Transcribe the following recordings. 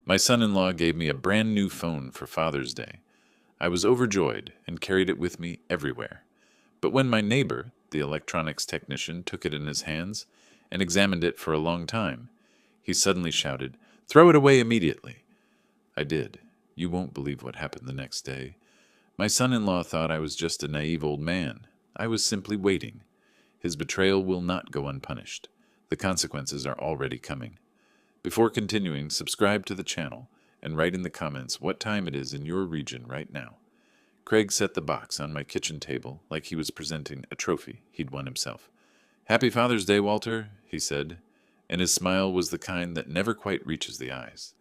My son-in-law gave me a brand new phone for Father's Day. I was overjoyed and carried it with me everywhere. But when my neighbor, the electronics technician, took it in his hands and examined it for a long time, he suddenly shouted, "Throw it away immediately." I did. You won't believe what happened the next day. My son-in-law thought I was just a naive old man. I was simply waiting. His betrayal will not go unpunished. The consequences are already coming. Before continuing, subscribe to the channel and write in the comments what time it is in your region right now. Craig set the box on my kitchen table like he was presenting a trophy he'd won himself. "Happy Father's Day, Walter," he said, and his smile was the kind that never quite reaches the eyes.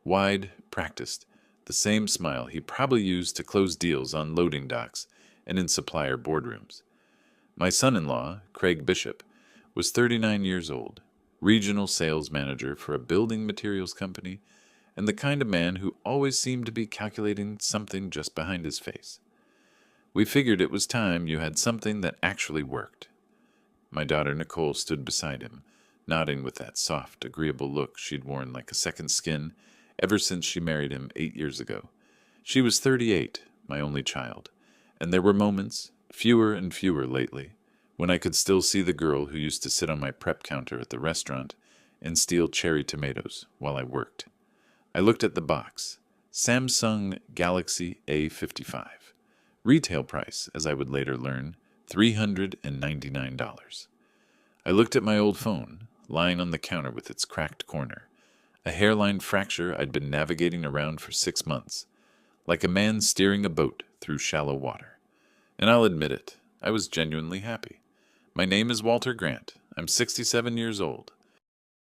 Wide, practiced, the same smile he probably used to close deals on loading docks and in supplier boardrooms. My son-in-law, Craig Bishop, was 39 years old, regional sales manager for a building materials company, and the kind of man who always seemed to be calculating something just behind his face. We figured it was time you had something that actually worked. My daughter Nicole stood beside him, nodding with that soft, agreeable look she'd worn like a second skin ever since she married him 8 years ago. She was 38, my only child, and there were moments, fewer and fewer lately, when I could still see the girl who used to sit on my prep counter at the restaurant and steal cherry tomatoes while I worked. I looked at the box. Samsung Galaxy A55. Retail price, as I would later learn, $399. I looked at my old phone, lying on the counter with its cracked corner, a hairline fracture I'd been navigating around for 6 months, like a man steering a boat through shallow water. And I'll admit it, I was genuinely happy. My name is Walter Grant. I'm 67 years old.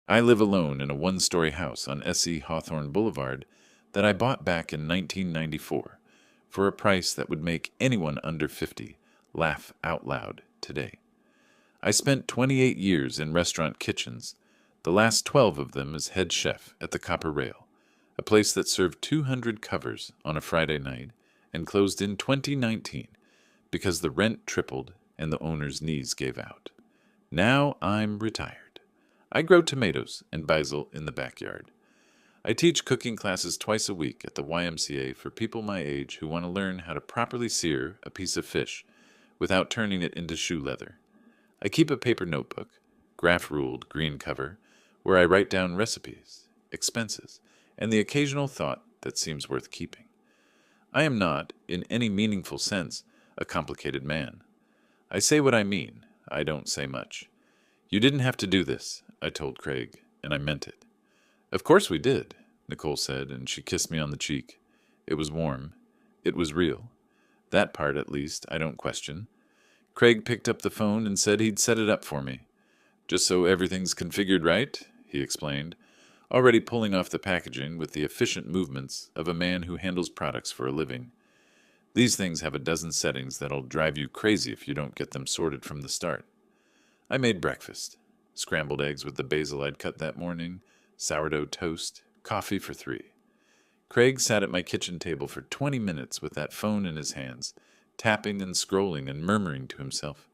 I live alone in a one-story house on S.E. Hawthorne Boulevard that I bought back in 1994 for a price that would make anyone under 50 laugh out loud today. I spent 28 years in restaurant kitchens, the last 12 of them as head chef at the Copper Rail, a place that served 200 covers on a Friday night and closed in 2019 because the rent tripled and the owner's knees gave out. Now I'm retired. I grow tomatoes and basil in the backyard. I teach cooking classes twice a week at the YMCA for people my age who want to learn how to properly sear a piece of fish without turning it into shoe leather. I keep a paper notebook, graph-ruled green cover, where I write down recipes, expenses, and the occasional thought that seems worth keeping. I am not, in any meaningful sense, a complicated man. I say what I mean. I don't say much. You didn't have to do this, I told Craig, and I meant it. Of course we did, Nicole said, and she kissed me on the cheek. It was warm. It was real. That part, at least, I don't question. Craig picked up the phone and said he'd set it up for me. "Just so everything's configured right," he explained, already pulling off the packaging with the efficient movements of a man who handles products for a living. These things have a dozen settings that'll drive you crazy if you don't get them sorted from the start. I made breakfast. Scrambled eggs with the basil I'd cut that morning, sourdough toast, coffee for 3. Craig sat at my kitchen table for 20 minutes with that phone in his hands, tapping and scrolling and murmuring to himself.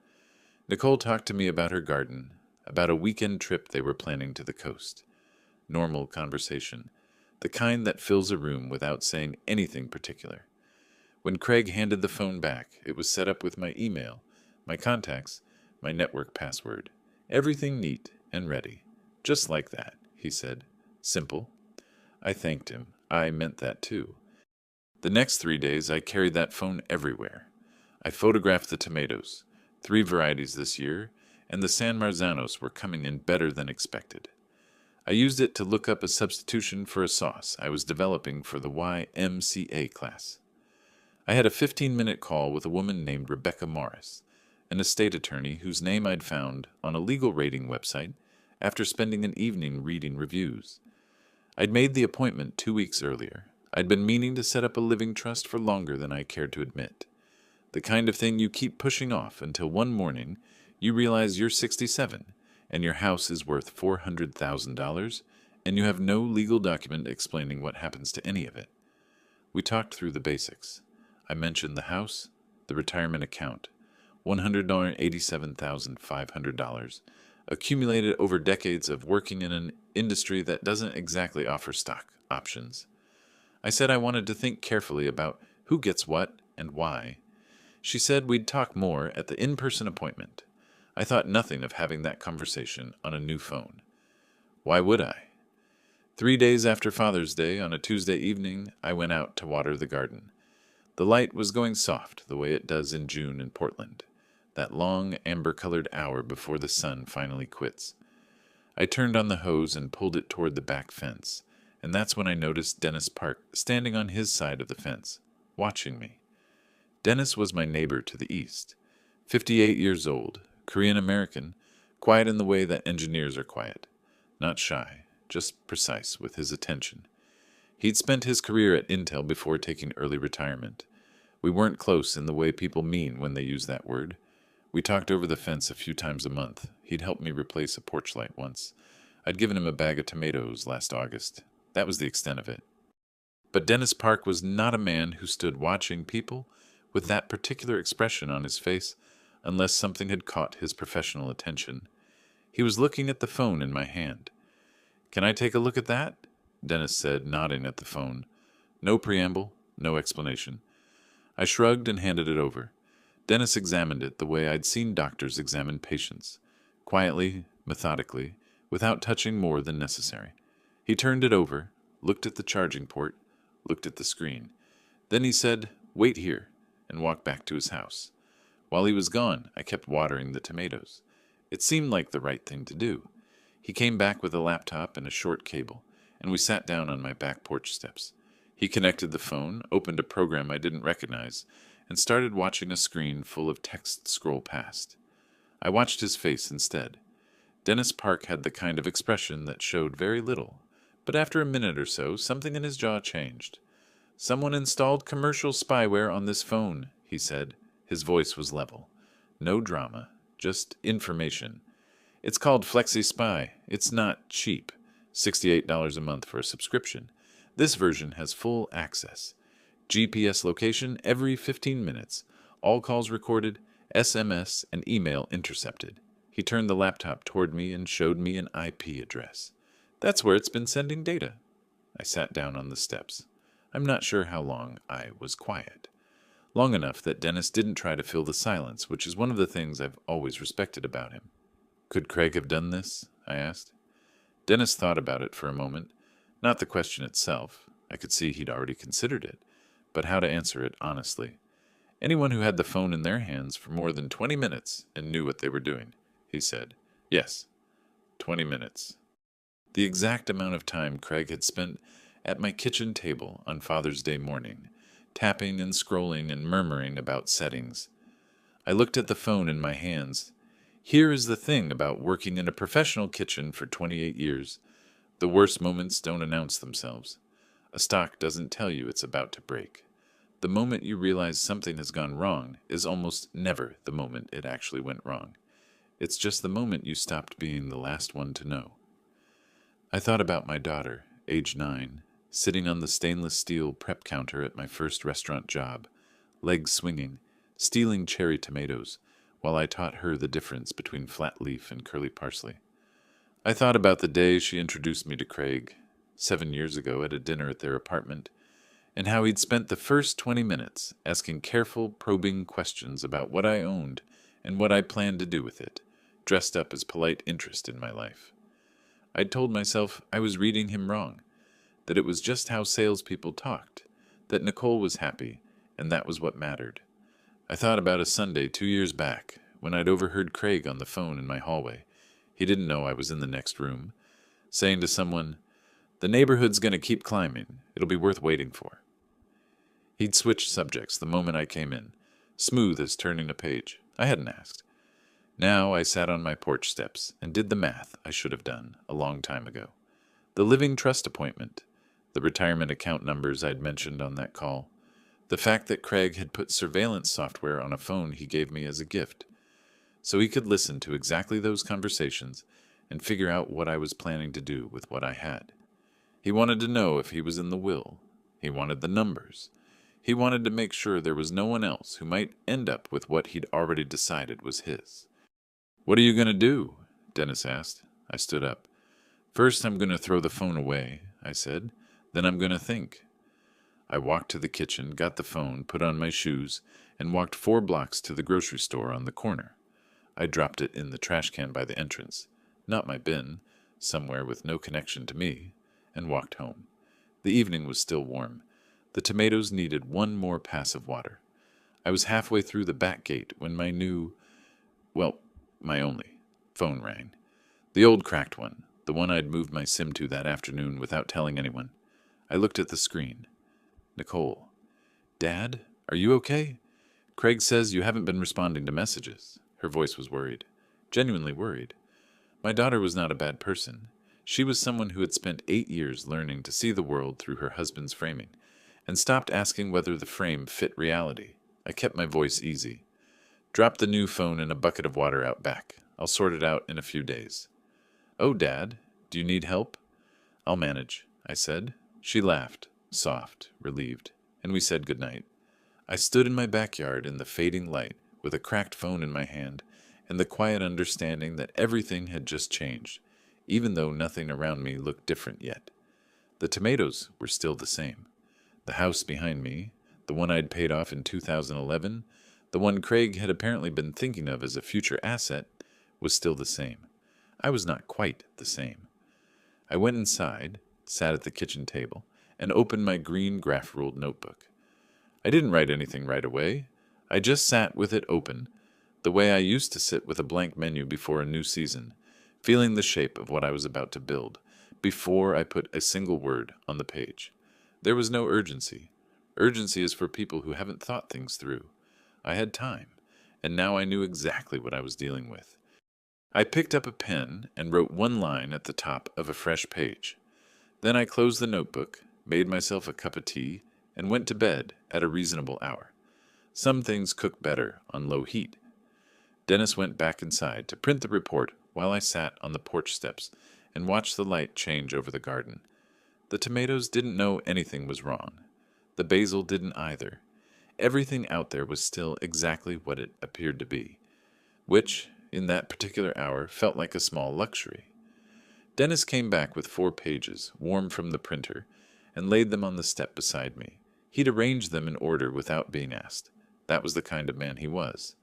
Nicole talked to me about her garden, about a weekend trip they were planning to the coast. Normal conversation, the kind that fills a room without saying anything particular. When Craig handed the phone back, it was set up with my email, my contacts, my network password. Everything neat and ready. "Just like that," he said. "Simple." I thanked him. I meant that too. The next 3 days I carried that phone everywhere. I photographed the tomatoes, 3 varieties this year, and the San Marzanos were coming in better than expected. I used it to look up a substitution for a sauce I was developing for the YMCA class. I had a 15-minute call with a woman named Rebecca Morris, an estate attorney whose name I'd found on a legal rating website after spending an evening reading reviews. I'd made the appointment 2 weeks earlier. I'd been meaning to set up a living trust for longer than I cared to admit. The kind of thing you keep pushing off until one morning you realize you're 67 and your house is worth $400,000 and you have no legal document explaining what happens to any of it. We talked through the basics. I mentioned the house, the retirement account, $187,500, accumulated over decades of working in an industry that doesn't exactly offer stock options. I said I wanted to think carefully about who gets what and why. She said we'd talk more at the in-person appointment. I thought nothing of having that conversation on a new phone. Why would I? 3 days after Father's Day, on a Tuesday evening, I went out to water the garden. The light was going soft, the way it does in June in Portland, that long amber-colored hour before the sun finally quits. I turned on the hose and pulled it toward the back fence, and that's when I noticed Dennis Park standing on his side of the fence, watching me. Dennis was my neighbor to the east, 58 years old, Korean-American, quiet in the way that engineers are quiet, not shy, just precise with his attention. He'd spent his career at Intel before taking early retirement. We weren't close in the way people mean when they use that word. We talked over the fence a few times a month. He'd helped me replace a porch light once. I'd given him a bag of tomatoes last August. That was the extent of it. But Dennis Park was not a man who stood watching people with that particular expression on his face unless something had caught his professional attention. He was looking at the phone in my hand. "Can I take a look at that?" Dennis said, nodding at the phone. No preamble, no explanation. I shrugged and handed it over. Dennis examined it the way I'd seen doctors examine patients, quietly, methodically, without touching more than necessary. He turned it over, looked at the charging port, looked at the screen. Then he said, "Wait here," and walked back to his house. While he was gone, I kept watering the tomatoes. It seemed like the right thing to do. He came back with a laptop and a short cable, and we sat down on my back porch steps. He connected the phone, opened a program I didn't recognize, and started watching a screen full of text scroll past. I watched his face instead. Dennis Park had the kind of expression that showed very little, but after a minute or so, something in his jaw changed. "Someone installed commercial spyware on this phone," he said. His voice was level. No drama, just information. "It's called Flexi Spy. It's not cheap. $68 a month for a subscription. This version has full access. GPS location every 15 minutes. All calls recorded, SMS and email intercepted." He turned the laptop toward me and showed me an IP address. "That's where it's been sending data." I sat down on the steps. I'm not sure how long I was quiet. Long enough that Dennis didn't try to fill the silence, which is one of the things I've always respected about him. "Could Craig have done this?" I asked. Dennis thought about it for a moment. Not the question itself. I could see he'd already considered it, but how to answer it honestly. "Anyone who had the phone in their hands for more than 20 minutes and knew what they were doing," he said. "Yes, 20 minutes. The exact amount of time Craig had spent at my kitchen table on Father's Day morning, tapping and scrolling and murmuring about settings. I looked at the phone in my hands. Here is the thing about working in a professional kitchen for 28 years. The worst moments don't announce themselves. A stock doesn't tell you it's about to break. The moment you realize something has gone wrong is almost never the moment it actually went wrong. It's just the moment you stopped being the last one to know. I thought about my daughter, age 9, sitting on the stainless steel prep counter at my first restaurant job, legs swinging, stealing cherry tomatoes, while I taught her the difference between flat leaf and curly parsley. I thought about the day she introduced me to Craig, 7 years ago at a dinner at their apartment, and how he'd spent the first 20 minutes asking careful, probing questions about what I owned and what I planned to do with it, dressed up as polite interest in my life. I'd told myself I was reading him wrong, that it was just how salespeople talked, that Nicole was happy, and that was what mattered. I thought about a Sunday 2 years back, when I'd overheard Craig on the phone in my hallway. He didn't know I was in the next room, saying to someone, "The neighborhood's going to keep climbing. It'll be worth waiting for." He'd switched subjects the moment I came in, smooth as turning a page. I hadn't asked. Now I sat on my porch steps and did the math I should have done a long time ago. The living trust appointment, the retirement account numbers I'd mentioned on that call, the fact that Craig had put surveillance software on a phone he gave me as a gift, so he could listen to exactly those conversations and figure out what I was planning to do with what I had. He wanted to know if he was in the will. He wanted the numbers. He wanted to make sure there was no one else who might end up with what he'd already decided was his. "What are you going to do?" Dennis asked. I stood up. "First, I'm going to throw the phone away," I said. Then I'm going to think. I walked to the kitchen, got the phone, put on my shoes, and walked 4 blocks to the grocery store on the corner. I dropped it in the trash can by the entrance, not my bin, somewhere with no connection to me, and walked home. The evening was still warm. The tomatoes needed one more pass of water. I was halfway through the back gate when my only, phone rang. The old cracked one, the one I'd moved my SIM to that afternoon without telling anyone. I looked at the screen. Nicole. Dad, are you okay? Craig says you haven't been responding to messages. Her voice was worried. Genuinely worried. My daughter was not a bad person. She was someone who had spent 8 years learning to see the world through her husband's framing, and stopped asking whether the frame fit reality. I kept my voice easy. Drop the new phone in a bucket of water out back. I'll sort it out in a few days. Oh, Dad, do you need help? I'll manage, I said. She laughed, soft, relieved, and we said goodnight. I stood in my backyard in the fading light with a cracked phone in my hand and the quiet understanding that everything had just changed, even though nothing around me looked different yet. The tomatoes were still the same. The house behind me, the one I'd paid off in 2011, the one Craig had apparently been thinking of as a future asset, was still the same. I was not quite the same. I went inside, sat at the kitchen table, and opened my green graph-ruled notebook. I didn't write anything right away. I just sat with it open, the way I used to sit with a blank menu before a new season, feeling the shape of what I was about to build, before I put a single word on the page. There was no urgency. Urgency is for people who haven't thought things through. I had time, and now I knew exactly what I was dealing with. I picked up a pen and wrote one line at the top of a fresh page. Then I closed the notebook, made myself a cup of tea, and went to bed at a reasonable hour. Some things cook better on low heat. Dennis went back inside to print the report while I sat on the porch steps and watched the light change over the garden. The tomatoes didn't know anything was wrong. The basil didn't either. Everything out there was still exactly what it appeared to be, which, in that particular hour, felt like a small luxury. Dennis came back with 4 pages, warm from the printer, and laid them on the step beside me. He'd arranged them in order without being asked. That was the kind of man he was.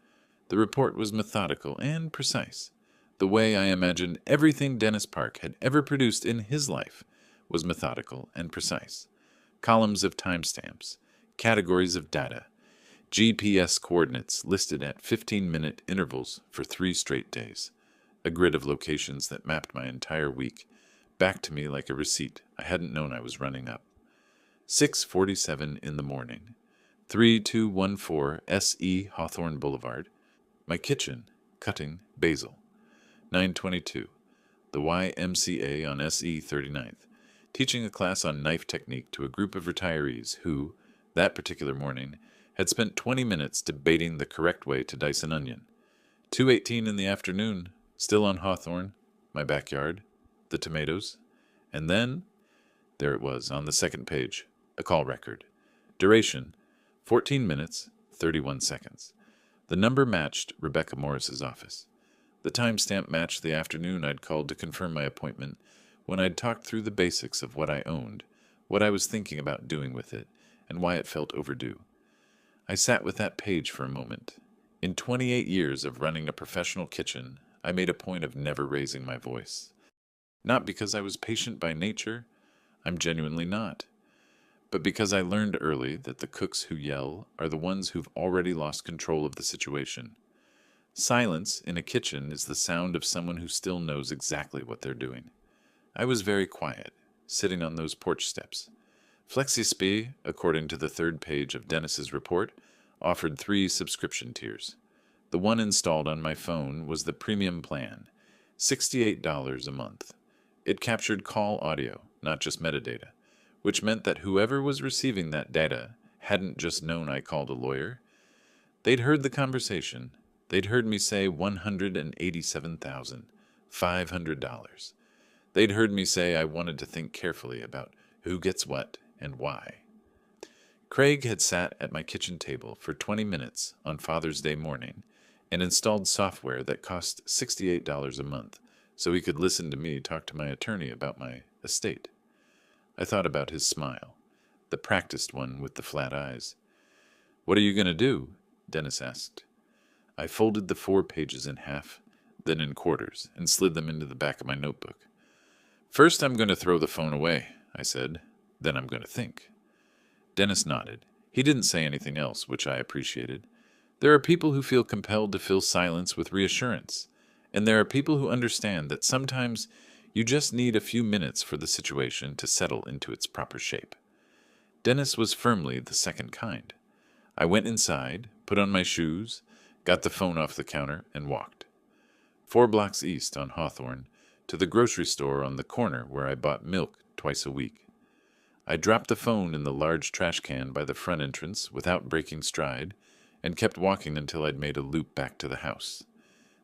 The report was methodical and precise. The way I imagined everything Dennis Park had ever produced in his life was methodical and precise. Columns of timestamps, categories of data, GPS coordinates listed at 15-minute intervals for 3 straight days, a grid of locations that mapped my entire week, back to me like a receipt I hadn't known I was running up. 6:47 in the morning, 3214 S.E. Hawthorne Boulevard, my kitchen, cutting basil. 9:22, the YMCA on S.E. 39th, teaching a class on knife technique to a group of retirees who, that particular morning, had spent 20 minutes debating the correct way to dice an onion. 2:18 in the afternoon, still on Hawthorne, my backyard, the tomatoes, and then, there it was on the second page, a call record. Duration, 14 minutes, 31 seconds. The number matched Rebecca Morris's office. The timestamp matched the afternoon I'd called to confirm my appointment, when I'd talked through the basics of what I owned, what I was thinking about doing with it, and why it felt overdue. I sat with that page for a moment. In 28 years of running a professional kitchen, I made a point of never raising my voice. Not because I was patient by nature, I'm genuinely not, but because I learned early that the cooks who yell are the ones who've already lost control of the situation. Silence in a kitchen is the sound of someone who still knows exactly what they're doing. I was very quiet, sitting on those porch steps. FlexiSP, according to the 3rd page of Dennis's report, offered 3 subscription tiers. The one installed on my phone was the premium plan, $68 a month. It captured call audio, not just metadata, which meant that whoever was receiving that data hadn't just known I called a lawyer. They'd heard the conversation. They'd heard me say $187,500. They'd heard me say I wanted to think carefully about who gets what and why. Craig had sat at my kitchen table for 20 minutes on Father's Day morning and installed software that cost $68 a month so he could listen to me talk to my attorney about my estate. I thought about his smile, the practiced one with the flat eyes. "What are you going to do?" Dennis asked. I folded the 4 pages in half, then in quarters, and slid them into the back of my notebook. "First, I'm going to throw the phone away," I said. "Then I'm going to think." Dennis nodded. He didn't say anything else, which I appreciated. There are people who feel compelled to fill silence with reassurance, and there are people who understand that sometimes you just need a few minutes for the situation to settle into its proper shape. Dennis was firmly the second kind. I went inside, put on my shoes, got the phone off the counter, and walked. 4 blocks east on Hawthorne, to the grocery store on the corner where I bought milk twice a week. I dropped the phone in the large trash can by the front entrance without breaking stride, and kept walking until I'd made a loop back to the house.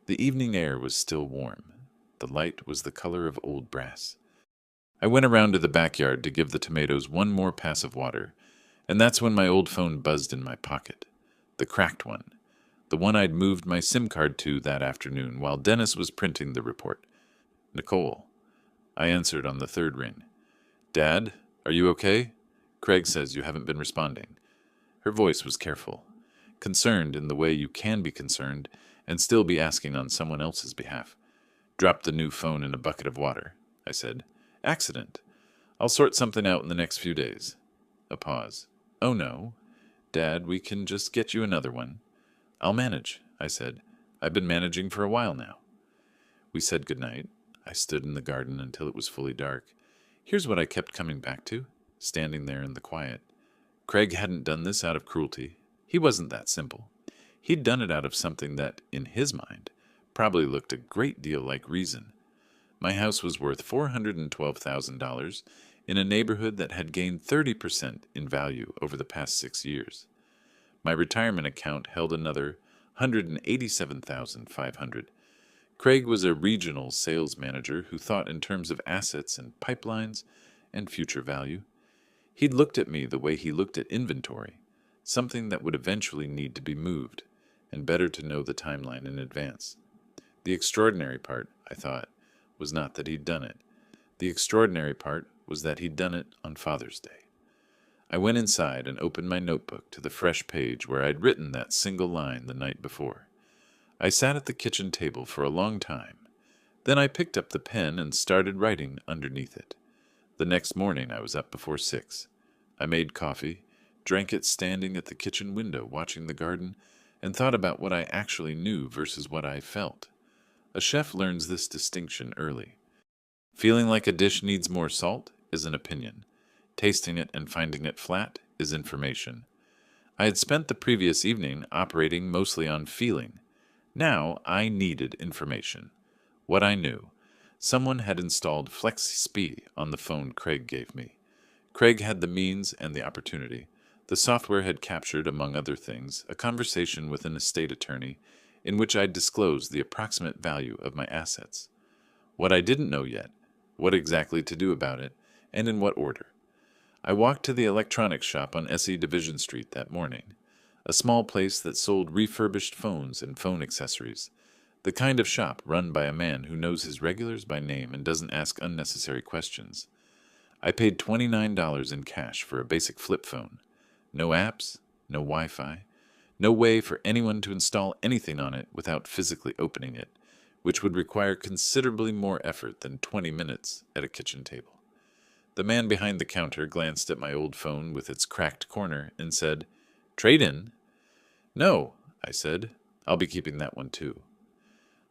The evening air was still warm. The light was the color of old brass. I went around to the backyard to give the tomatoes one more pass of water, and that's when my old phone buzzed in my pocket. The cracked one. The one I'd moved my SIM card to that afternoon while Dennis was printing the report. "Nicole." I answered on the 3rd ring. "Dad, are you okay? Craig says you haven't been responding." Her voice was careful, concerned in the way you can be concerned and still be asking on someone else's behalf. "Dropped the new phone in a bucket of water," I said. "Accident. I'll sort something out in the next few days." A pause. "Oh no. Dad, we can just get you another one." "I'll manage," I said. "I've been managing for a while now." We said goodnight. I stood in the garden until it was fully dark. Here's what I kept coming back to, standing there in the quiet. Craig hadn't done this out of cruelty. He wasn't that simple. He'd done it out of something that, in his mind, probably looked a great deal like reason. My house was worth $412,000 in a neighborhood that had gained 30% in value over the past 6 years. My retirement account held another $187,500. Craig was a regional sales manager who thought in terms of assets and pipelines and future value. He'd looked at me the way he looked at inventory, something that would eventually need to be moved, and better to know the timeline in advance. The extraordinary part, I thought, was not that he'd done it. The extraordinary part was that he'd done it on Father's Day. I went inside and opened my notebook to the fresh page where I'd written that single line the night before. I sat at the kitchen table for a long time. Then I picked up the pen and started writing underneath it. The next morning I was up before 6. I made coffee, drank it standing at the kitchen window watching the garden, and thought about what I actually knew versus what I felt. A chef learns this distinction early. Feeling like a dish needs more salt is an opinion. Tasting it and finding it flat is information. I had spent the previous evening operating mostly on feeling. Now I needed information. What I knew. Someone had installed FlexiSP on the phone Craig gave me. Craig had the means and the opportunity. The software had captured, among other things, a conversation with an estate attorney in which I disclosed the approximate value of my assets. What I didn't know yet, what exactly to do about it, and in what order. I walked to the electronics shop on SE Division Street that morning, a small place that sold refurbished phones and phone accessories, the kind of shop run by a man who knows his regulars by name and doesn't ask unnecessary questions. I paid $29 in cash for a basic flip phone. No apps, no Wi-Fi, no way for anyone to install anything on it without physically opening it, which would require considerably more effort than 20 minutes at a kitchen table. The man behind the counter glanced at my old phone with its cracked corner and said, "Trade-in?" "No," I said. "I'll be keeping that one too."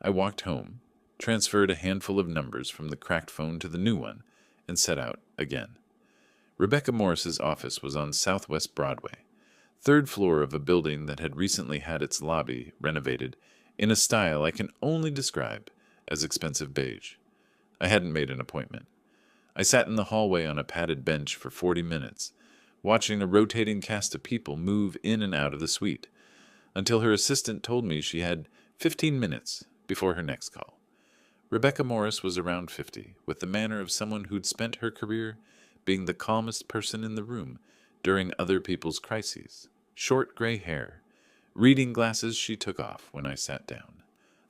I walked home, transferred a handful of numbers from the cracked phone to the new one, and set out again. Rebecca Morris's office was on Southwest Broadway, 3rd floor of a building that had recently had its lobby renovated in a style I can only describe as expensive beige. I hadn't made an appointment. I sat in the hallway on a padded bench for 40 minutes, watching a rotating cast of people move in and out of the suite, until her assistant told me she had 15 minutes before her next call. Rebecca Morris was around 50, with the manner of someone who'd spent her career being the calmest person in the room during other people's crises. Short gray hair, reading glasses she took off when I sat down,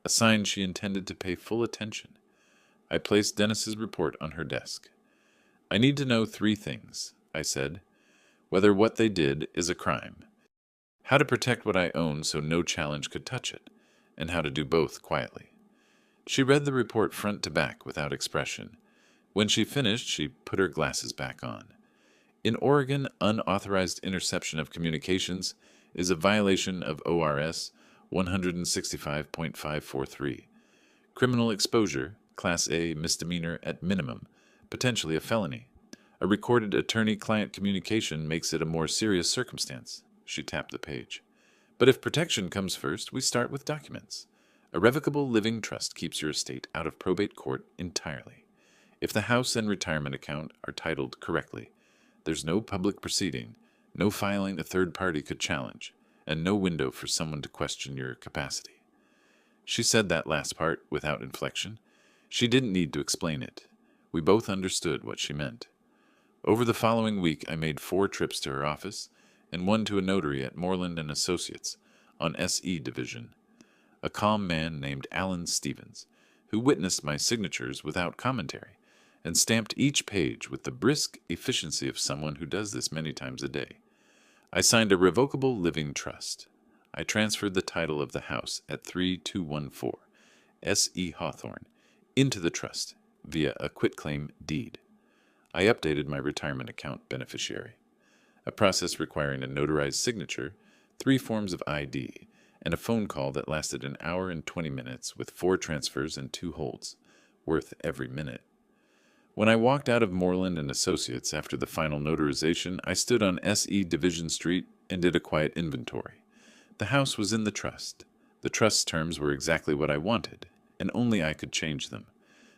a sign she intended to pay full attention. I placed Dennis's report on her desk. I need to know 3 things, I said. Whether what they did is a crime, how to protect what I own so no challenge could touch it, and how to do both quietly. She read the report front to back without expression. When she finished, she put her glasses back on. In Oregon, unauthorized interception of communications is a violation of ORS 165.543. Criminal exposure, Class A misdemeanor at minimum, potentially a felony. A recorded attorney-client communication makes it a more serious circumstance. She tapped the page. But if protection comes first, we start with documents. A revocable living trust keeps your estate out of probate court entirely. If the house and retirement account are titled correctly, there's no public proceeding, no filing a third party could challenge, and no window for someone to question your capacity. She said that last part without inflection. She didn't need to explain it. We both understood what she meant. Over the following week, I made 4 trips to her office and 1 to a notary at Moreland and Associates on SE Division, a calm man named Alan Stevens, who witnessed my signatures without commentary and stamped each page with the brisk efficiency of someone who does this many times a day. I signed a revocable living trust. I transferred the title of the house at 3214 S.E. Hawthorne into the trust via a quitclaim deed. I updated my retirement account beneficiary, a process requiring a notarized signature, 3 forms of ID, and a phone call that lasted an hour and 20 minutes with 4 transfers and 2 holds, worth every minute. When I walked out of Moreland and Associates after the final notarization, I stood on SE Division Street and did a quiet inventory. The house was in the trust. The trust's terms were exactly what I wanted, and only I could change them.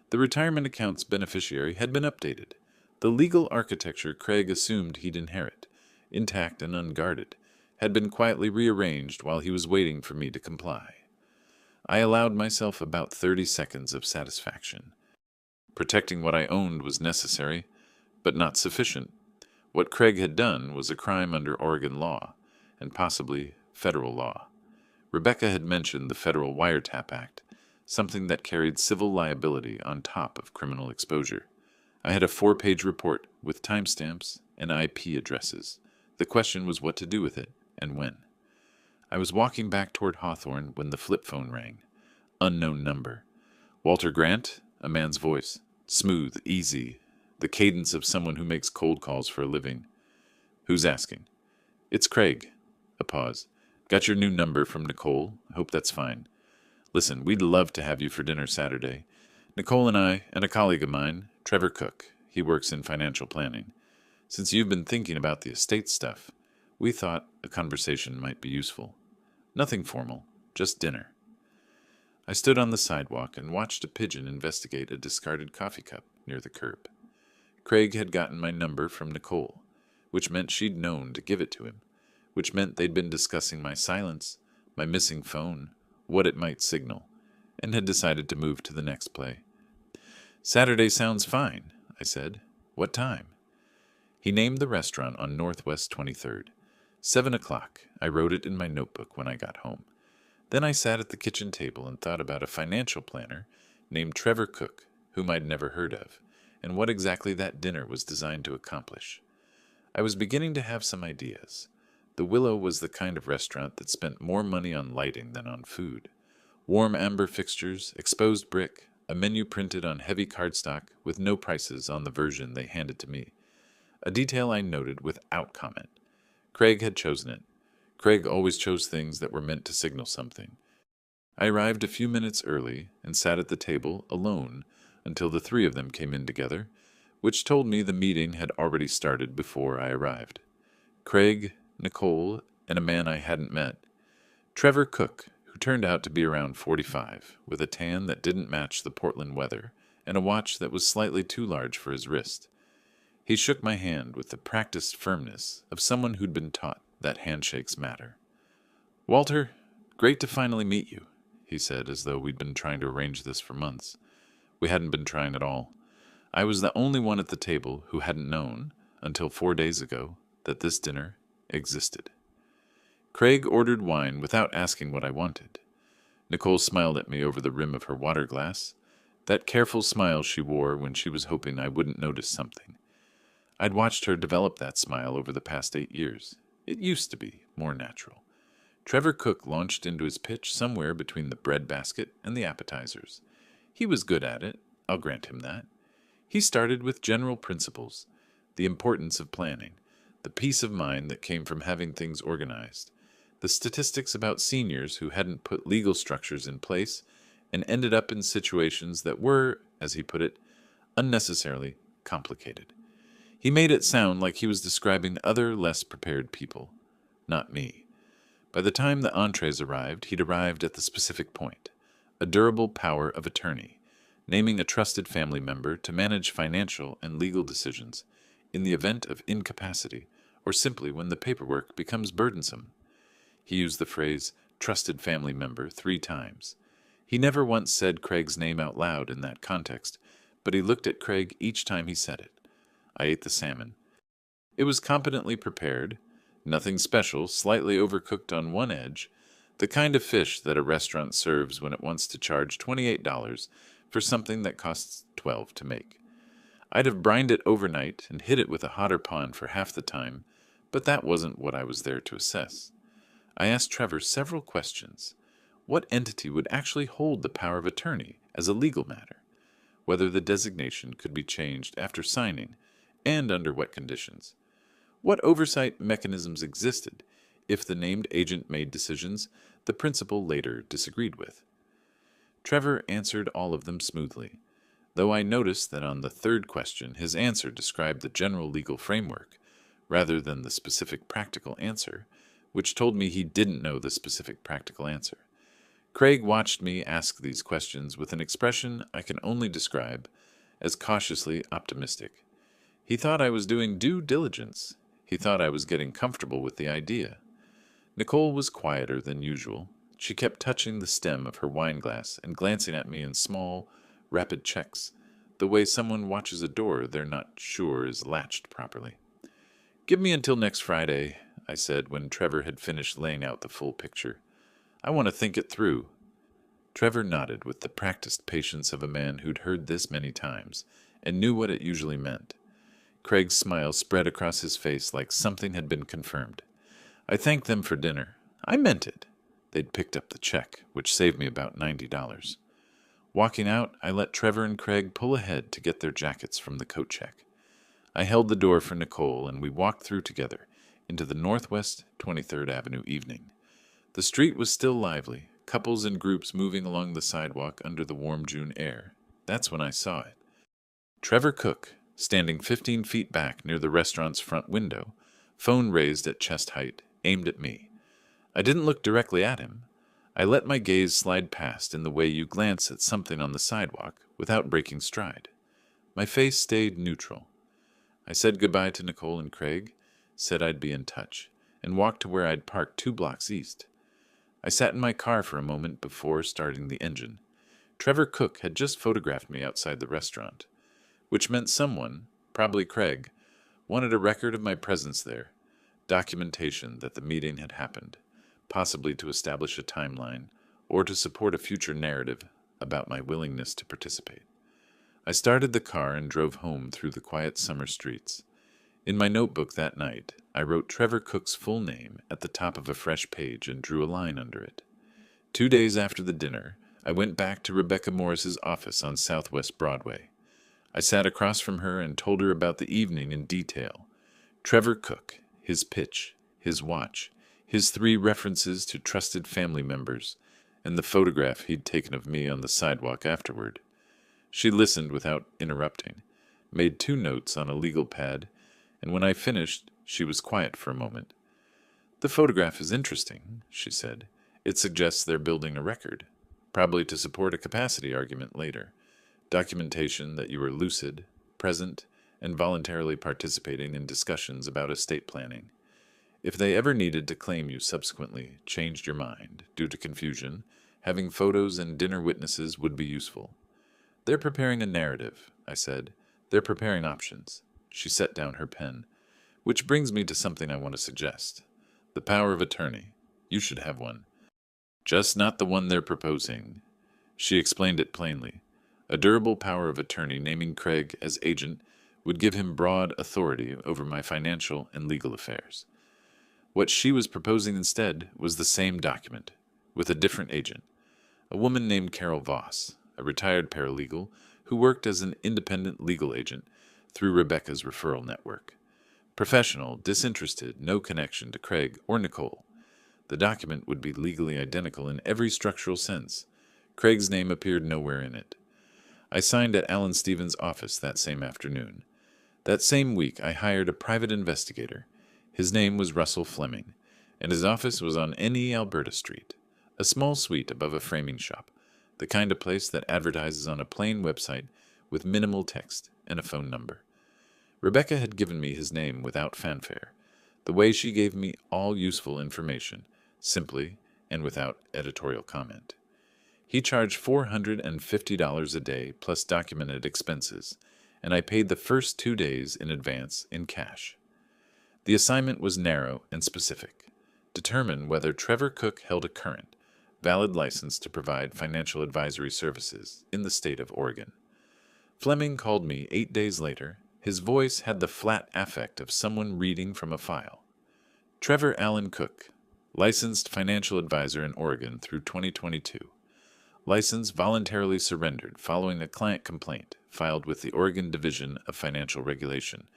The retirement account's beneficiary had been updated. The legal architecture Craig assumed he'd inherit, intact and unguarded, had been quietly rearranged while he was waiting for me to comply. I allowed myself about 30 seconds of satisfaction. Protecting what I owned was necessary, but not sufficient. What Craig had done was a crime under Oregon law, and possibly federal law. Rebecca had mentioned the Federal Wiretap Act, something that carried civil liability on top of criminal exposure. I had a 4-page report with timestamps and IP addresses. The question was what to do with it, and when. I was walking back toward Hawthorne when the flip phone rang. Unknown number. Walter Grant? A man's voice. Smooth, easy, the cadence of someone who makes cold calls for a living. Who's asking? It's Craig. A pause. Got your new number from Nicole. Hope that's fine. Listen, we'd love to have you for dinner Saturday. Nicole and I, and a colleague of mine, Trevor Cook. He works in financial planning. Since you've been thinking about the estate stuff, we thought a conversation might be useful. Nothing formal, just dinner. I stood on the sidewalk and watched a pigeon investigate a discarded coffee cup near the curb. Craig had gotten my number from Nicole, which meant she'd known to give it to him, which meant they'd been discussing my silence, my missing phone, what it might signal, and had decided to move to the next play. Saturday sounds fine, I said. What time? He named the restaurant on Northwest 23rd. 7 o'clock. I wrote it in my notebook when I got home. Then I sat at the kitchen table and thought about a financial planner named Trevor Cook, whom I'd never heard of, and what exactly that dinner was designed to accomplish. I was beginning to have some ideas. The Willow was the kind of restaurant that spent more money on lighting than on food. Warm amber fixtures, exposed brick, a menu printed on heavy cardstock with no prices on the version they handed to me. A detail I noted without comment. Craig had chosen it. Craig always chose things that were meant to signal something. I arrived a few minutes early and sat at the table alone until the 3 of them came in together, which told me the meeting had already started before I arrived. Craig, Nicole, and a man I hadn't met. Trevor Cook, who turned out to be around 45, with a tan that didn't match the Portland weather and a watch that was slightly too large for his wrist. He shook my hand with the practiced firmness of someone who'd been taught that handshakes matter. Walter, great to finally meet you, he said, as though we'd been trying to arrange this for months. We hadn't been trying at all. I was the only one at the table who hadn't known, until 4 days ago, that this dinner existed. Craig ordered wine without asking what I wanted. Nicole smiled at me over the rim of her water glass, that careful smile she wore when she was hoping I wouldn't notice something. I'd watched her develop that smile over the past 8 years. It used to be more natural. Trevor Cook launched into his pitch somewhere between the breadbasket and the appetizers. He was good at it, I'll grant him that. He started with general principles, the importance of planning, the peace of mind that came from having things organized, the statistics about seniors who hadn't put legal structures in place and ended up in situations that were, as he put it, unnecessarily complicated. He made it sound like he was describing other less prepared people, not me. By the time the entrees arrived, he'd arrived at the specific point, a durable power of attorney, naming a trusted family member to manage financial and legal decisions in the event of incapacity or simply when the paperwork becomes burdensome. He used the phrase trusted family member 3 times. He never once said Craig's name out loud in that context, but he looked at Craig each time he said it. I ate the salmon. It was competently prepared, nothing special, slightly overcooked on one edge, the kind of fish that a restaurant serves when it wants to charge $28 for something that costs $12 to make. I'd have brined it overnight and hit it with a hotter pan for half the time, but that wasn't what I was there to assess. I asked Trevor several questions. What entity would actually hold the power of attorney as a legal matter? Whether the designation could be changed after signing, and under what conditions? What oversight mechanisms existed if the named agent made decisions the principal later disagreed with? Trevor answered all of them smoothly, though I noticed that on the third question his answer described the general legal framework rather than the specific practical answer, which told me he didn't know the specific practical answer. Craig watched me ask these questions with an expression I can only describe as cautiously optimistic. He thought I was doing due diligence. He thought I was getting comfortable with the idea. Nicole was quieter than usual. She kept touching the stem of her wine glass and glancing at me in small, rapid checks, the way someone watches a door they're not sure is latched properly. "Give me until next Friday," I said when Trevor had finished laying out the full picture. "I want to think it through." Trevor nodded with the practiced patience of a man who'd heard this many times and knew what it usually meant. Craig's smile spread across his face like something had been confirmed. I thanked them for dinner. I meant it. They'd picked up the check, which saved me about $90. Walking out, I let Trevor and Craig pull ahead to get their jackets from the coat check. I held the door for Nicole, and we walked through together into the Northwest 23rd Avenue evening. The street was still lively, couples and groups moving along the sidewalk under the warm June air. That's when I saw it. Trevor Cook, standing 15 feet back near the restaurant's front window, phone raised at chest height, aimed at me. I didn't look directly at him. I let my gaze slide past in the way you glance at something on the sidewalk without breaking stride. My face stayed neutral. I said goodbye to Nicole and Craig, said I'd be in touch, and walked to where I'd parked 2 blocks east. I sat in my car for a moment before starting the engine. Trevor Cook had just photographed me outside the restaurant, which meant someone, probably Craig, wanted a record of my presence there, documentation that the meeting had happened, possibly to establish a timeline or to support a future narrative about my willingness to participate. I started the car and drove home through the quiet summer streets. In my notebook that night, I wrote Trevor Cook's full name at the top of a fresh page and drew a line under it. 2 days after the dinner, I went back to Rebecca Morris's office on Southwest Broadway. I sat across from her and told her about the evening in detail. Trevor Cook, his pitch, his watch, his 3 references to trusted family members, and the photograph he'd taken of me on the sidewalk afterward. She listened without interrupting, made 2 notes on a legal pad, and when I finished, she was quiet for a moment. "The photograph is interesting," she said. "It suggests they're building a record, probably to support a capacity argument later. Documentation that you were lucid, present, and voluntarily participating in discussions about estate planning. If they ever needed to claim you subsequently changed your mind due to confusion, having photos and dinner witnesses would be useful." "They're preparing a narrative," I said. "They're preparing options." She set down her pen. "Which brings me to something I want to suggest. The power of attorney. You should have one. Just not the one they're proposing." She explained it plainly. A durable power of attorney naming Craig as agent would give him broad authority over my financial and legal affairs. What she was proposing instead was the same document, with a different agent, a woman named Carol Voss, a retired paralegal who worked as an independent legal agent through Rebecca's referral network. Professional, disinterested, no connection to Craig or Nicole. The document would be legally identical in every structural sense. Craig's name appeared nowhere in it. I signed at Alan Stevens' office that same afternoon. That same week, I hired a private investigator. His name was Russell Fleming, and his office was on NE Alberta Street, a small suite above a framing shop, the kind of place that advertises on a plain website with minimal text and a phone number. Rebecca had given me his name without fanfare, the way she gave me all useful information, simply and without editorial comment. He charged $450 a day plus documented expenses, and I paid the first 2 days in advance in cash. The assignment was narrow and specific. Determine whether Trevor Cook held a current, valid license to provide financial advisory services in the state of Oregon. Fleming called me 8 days later. His voice had the flat affect of someone reading from a file. Trevor Allen Cook, licensed financial advisor in Oregon through 2022. License voluntarily surrendered following a client complaint filed with the Oregon Division of Financial Regulation.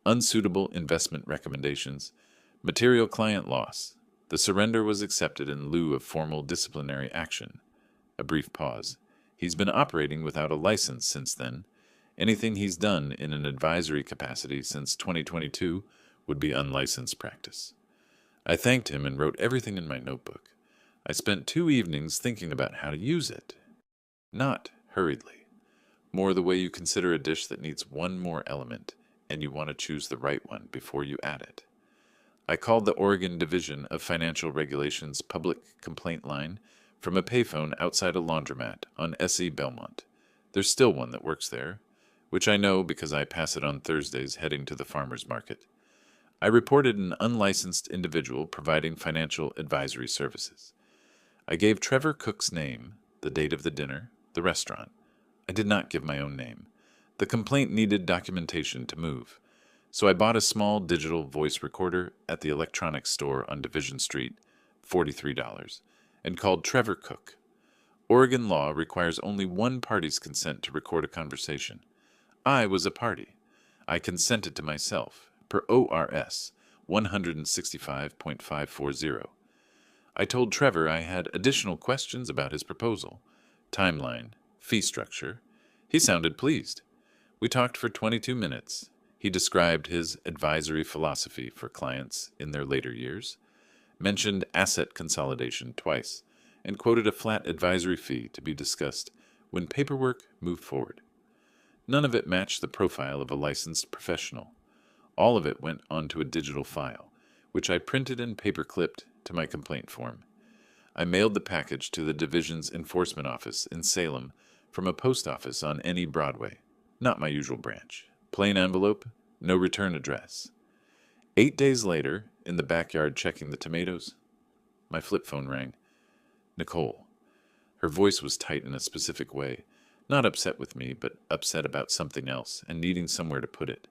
Unsuitable investment recommendations. Material client loss. The surrender was accepted in lieu of formal disciplinary action. A brief pause. He's been operating without a license since then. Anything he's done in an advisory capacity since 2022 would be unlicensed practice. I thanked him and wrote everything in my notebook. I spent 2 evenings thinking about how to use it. Not hurriedly. More the way you consider a dish that needs one more element, and you want to choose the right one before you add it. I called the Oregon Division of Financial Regulation's public complaint line from a payphone outside a laundromat on SE Belmont. There's still one that works there, which I know because I pass it on Thursdays heading to the farmer's market. I reported an unlicensed individual providing financial advisory services. I gave Trevor Cook's name, the date of the dinner, the restaurant. I did not give my own name. The complaint needed documentation to move, so I bought a small digital voice recorder at the electronics store on Division Street, $43, and called Trevor Cook. Oregon law requires only one party's consent to record a conversation. I was a party. I consented to myself, per ORS 165.540. I told Trevor I had additional questions about his proposal, timeline, fee structure. He sounded pleased. We talked for 22 minutes. He described his advisory philosophy for clients in their later years, mentioned asset consolidation twice, and quoted a flat advisory fee to be discussed when paperwork moved forward. None of it matched the profile of a licensed professional. All of it went onto a digital file, which I printed and paper-clipped to my complaint form. I mailed the package to the division's enforcement office in Salem from a post office on NE Broadway. Not my usual branch. Plain envelope, no return address. 8 days later, in the backyard checking the tomatoes, my flip phone rang. Nicole. Her voice was tight in a specific way, not upset with me, but upset about something else and needing somewhere to put it.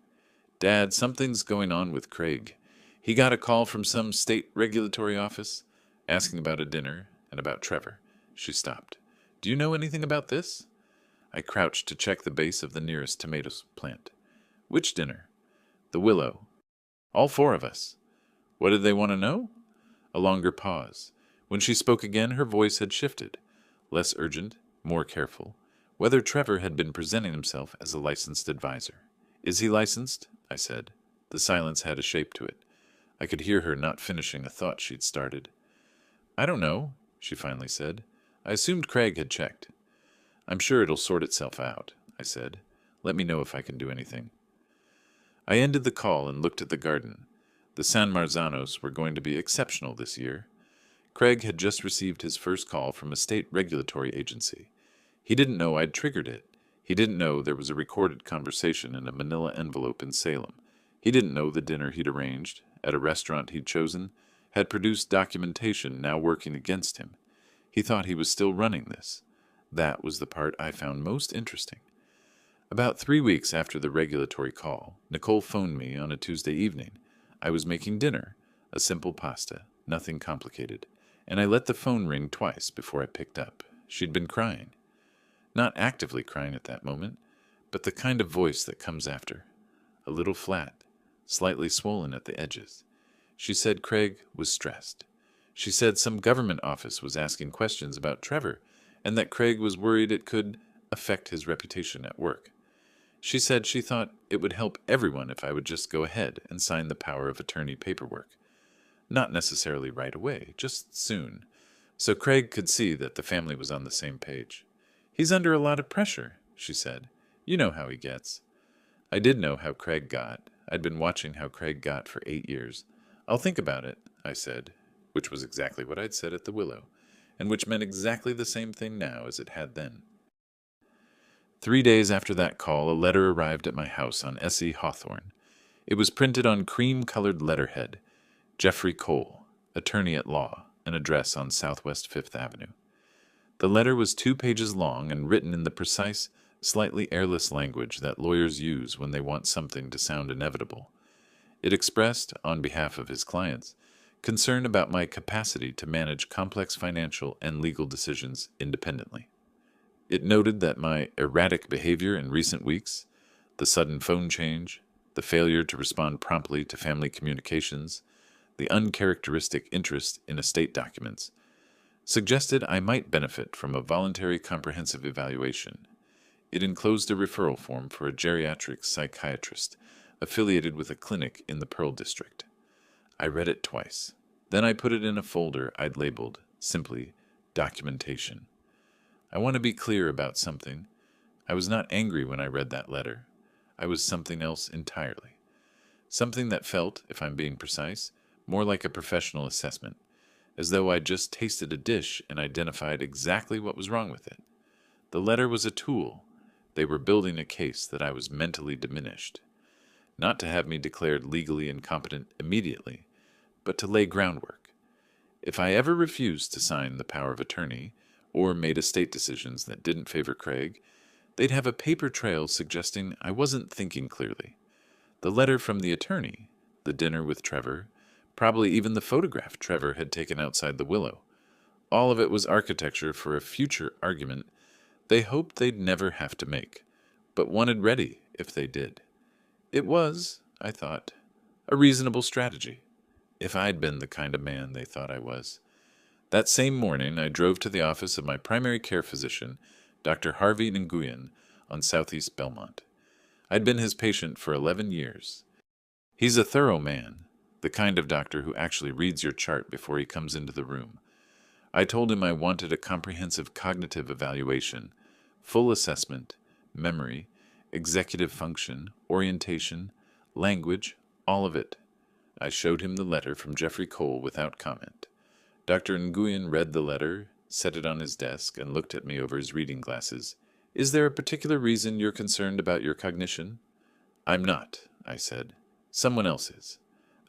Dad, something's going on with Craig. He got a call from some state regulatory office, asking about a dinner and about Trevor. She stopped. Do you know anything about this? I crouched to check the base of the nearest tomato plant. Which dinner? The Willow. All 4 of us. What did they want to know? A longer pause. When she spoke again, her voice had shifted. Less urgent, more careful. Whether Trevor had been presenting himself as a licensed advisor. Is he licensed? I said. The silence had a shape to it. I could hear her not finishing a thought she'd started. I don't know, she finally said. I assumed Craig had checked. I'm sure it'll sort itself out, I said. Let me know if I can do anything. I ended the call and looked at the garden. The San Marzanos were going to be exceptional this year. Craig had just received his first call from a state regulatory agency. He didn't know I'd triggered it. He didn't know there was a recorded conversation in a manila envelope in Salem. He didn't know the dinner he'd arranged, at a restaurant he'd chosen, had produced documentation now working against him. He thought he was still running this. That was the part I found most interesting. About 3 weeks after the regulatory call, Nicole phoned me on a Tuesday evening. I was making dinner, a simple pasta, nothing complicated, and I let the phone ring twice before I picked up. She'd been crying. Not actively crying at that moment, but the kind of voice that comes after. A little flat, slightly swollen at the edges. She said Craig was stressed. She said some government office was asking questions about Trevor, and that Craig was worried it could affect his reputation at work. She said she thought it would help everyone if I would just go ahead and sign the power of attorney paperwork. Not necessarily right away, just soon, so Craig could see that the family was on the same page. He's under a lot of pressure, she said. You know how he gets. I did know how Craig got. I'd been watching how Craig got for 8 years. I'll think about it, I said, which was exactly what I'd said at the Willow, and which meant exactly the same thing now as it had then. 3 days after that call, a letter arrived at my house on S.E. Hawthorne. It was printed on cream-colored letterhead, Jeffrey Cole, attorney at law, an address on Southwest 5th Avenue. The letter was 2 pages long and written in the precise, slightly airless language that lawyers use when they want something to sound inevitable. It expressed, on behalf of his clients, concern about my capacity to manage complex financial and legal decisions independently. It noted that my erratic behavior in recent weeks, the sudden phone change, the failure to respond promptly to family communications, the uncharacteristic interest in estate documents, suggested I might benefit from a voluntary comprehensive evaluation. It enclosed a referral form for a geriatric psychiatrist affiliated with a clinic in the Pearl District. I read it twice. Then I put it in a folder I'd labeled, simply, documentation. I want to be clear about something. I was not angry when I read that letter. I was something else entirely. Something that felt, if I'm being precise, more like a professional assessment, as though I'd just tasted a dish and identified exactly what was wrong with it. The letter was a tool. They were building a case that I was mentally diminished. Not to have me declared legally incompetent immediately, but to lay groundwork. If I ever refused to sign the power of attorney, or made estate decisions that didn't favor Craig, they'd have a paper trail suggesting I wasn't thinking clearly. The letter from the attorney, the dinner with Trevor, probably even the photograph Trevor had taken outside the Willow. All of it was architecture for a future argument they hoped they'd never have to make, but wanted ready if they did. It was, I thought, a reasonable strategy, if I'd been the kind of man they thought I was. That same morning, I drove to the office of my primary care physician, Dr. Harvey Nguyen, on Southeast Belmont. I'd been his patient for 11 years. He's a thorough man, the kind of doctor who actually reads your chart before he comes into the room. I told him I wanted a comprehensive cognitive evaluation, full assessment, memory, executive function, orientation, language, all of it. I showed him the letter from Jeffrey Cole without comment. Dr. Nguyen read the letter, set it on his desk, and looked at me over his reading glasses. Is there a particular reason you're concerned about your cognition? I'm not, I said. Someone else is.